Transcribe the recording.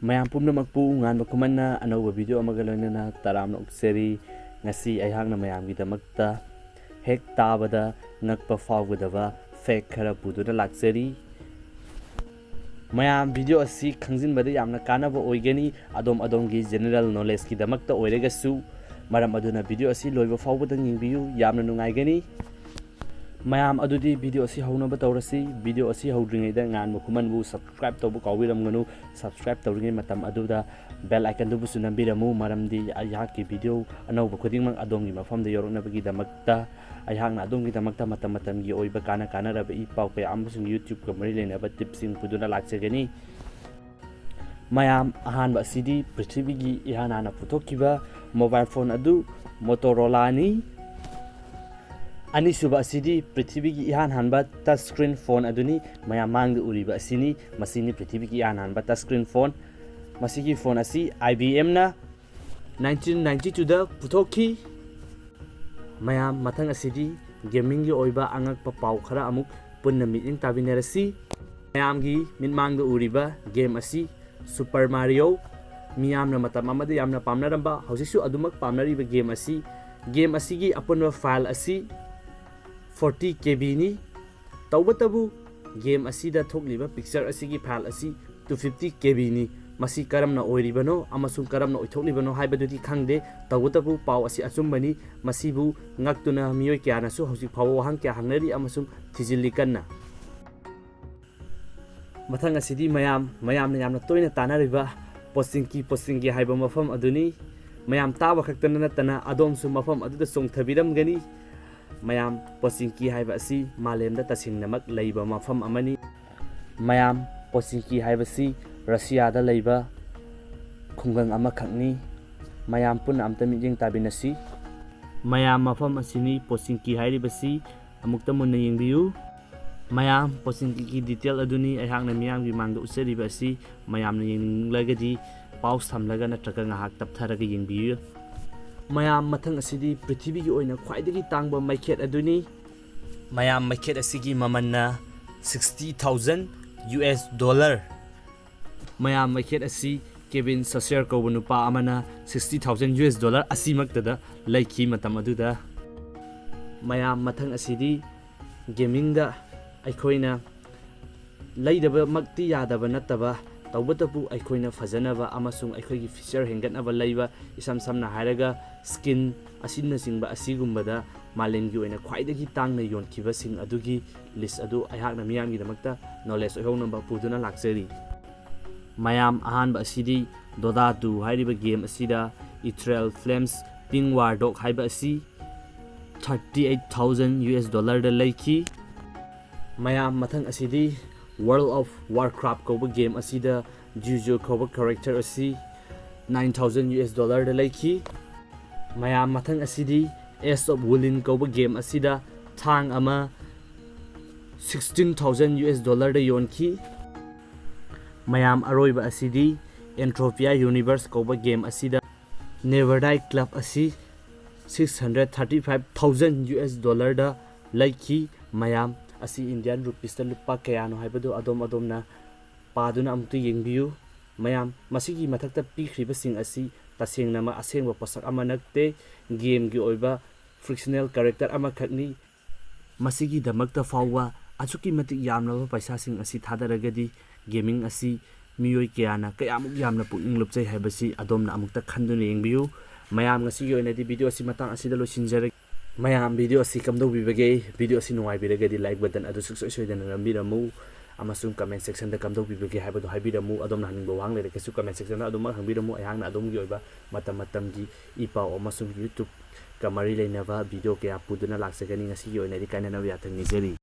mayam pumnamakpu nganba kumanna anauba video amaga loinana taramna ukseri ngasi aihakna mayamgidamakta hek tabada ngakpa fawgadaba fake khara puduna lakseri mayam video asi khangjinbada yamna kanaba oigani adom-adom gi general knowledge ki damakta oiregasu maram aduna video asi loiba fawbada yingbiyu yamna nungaigani mayam adudi video asi haunaba tawrasi video asi haudringaida ngan mukumanbu subscribe tawbu kawiramganu subscribe tawringai matam aduda bell icon dubu sunambiramu maramdi ayaki video anauba khudingmang adomgi mafamda yoroknabagi damakta ayhakna adomgi damakta matam-matamgi oiba kana raba ipau kaya amasung YouTube ka mari lenaba tipsing puduna laksagani mayam ahanba asidi prithivigi ihanana puthokkiba mobile phone adu Motorola ni Anisuba asidi prithivigi ihan hanba touch screen phone aduni mayam mangda uriba asini masini prithivigi ihan hanba touch screen phone masigi phone asi IBM na 1992 da puthokki mayam mathang asidi gaming gi oiba angak pau khara amuk punna meeting tabinarasi mayam gi min mangda uriba game asi Super Mario miyamna matam amada yamna pamnaramba hausisu adumak pamnariba game asi gi apunwa file asi 40 KB ni tawbatabu game asida thokliba picture asigi file asi 250 KB ni masi karamna oiribano amasung karamna oithoklibano haibadudi khangde tawbatabu pau asi achumbani masibu ngaktuna miyoi kyana su hausi phawo hang kya hangnari amasung thijilikanna mathang asidi mayamna yamna toina tanariba posting haiba mafam aduni mayam taba khaktana natana adomsu mafam aduda songthabiram gani mayam posingki haiba asi malemda tasingnamak leiba mafam amani mayam posingki haiba si Russia da leiba khungang ama khakni mayam pun amta mijing tabinasi mayam mafam asini posingki hairiba si amukta munna yengbiyu mayam posingki ki detail aduni aihakna miyam gi mangda usariba asi mayamna yenglagadi paus thamlaga natraga ngahak taptharaga yengbiyu mayam mathang asidi prithivigi oina khwaidagi tangba maikhet aduni mayam maikhet asigi mamanna $60,000 mayam maikhet asi Kevin Sacer ko nupa amana $60,000 asimaktada laiki matam aduda mayam mathang asidi gaming da aikoina laidaba makti yadaba nataba tawbatabu aikoina fajanaba amasung aikoigi feature hengatnaba leiba isam samna hairaga skin asinna singba asigumbada malengi oina khwaidagi tangna yonkhiba sing adugi list adu aihakna miyamgi damakta knowledge oihounamba puduna laksari mayam ahanba asidi Dota 2 hairiba game asida Ethereal Flames Ping War Dog haiba asi $38,000 da leiki mayam mathang asidi World of Warcraft koba game asida Juju koba character asi $9,000 da leiki mayam mathang asidi Ace of Wulin koba game asida thang ama $16,000 da yonki mayam aroiba asidi Entropia Universe koba game asida Never Die Club asi $635,000 da leiki mayam asi Indian rupees ta lupa kayano haibado adom-adomna paduna amtu yengbiyu mayam masigi mathakta pikhriba sing asi tasengnama asengba posak ama nakte game gi oiba fictional character ama khakni masigi damakta fawwa achuki matik yamna paisa sing asi thadaragadi gaming asi miyoi kyana kayamuk yamna pukning lupchai haibasi adomna amukta khanduna yengbiyu mayam ngasi gi oinadi video asi matang asida losinjare mayam video asi kamdo bibage video asi nuai biragadi like button adu suksoi rambiramu amasung comment section da kamdo bibage haibado haibiramu adom haningbo wang lere kesu comment section da adom hangbiramu ayangna adom gi oiba matam gi ipao amasung YouTube kamari leinaba video kaya puduna laksagani ngasi gi oinadi kainana yathang nijeri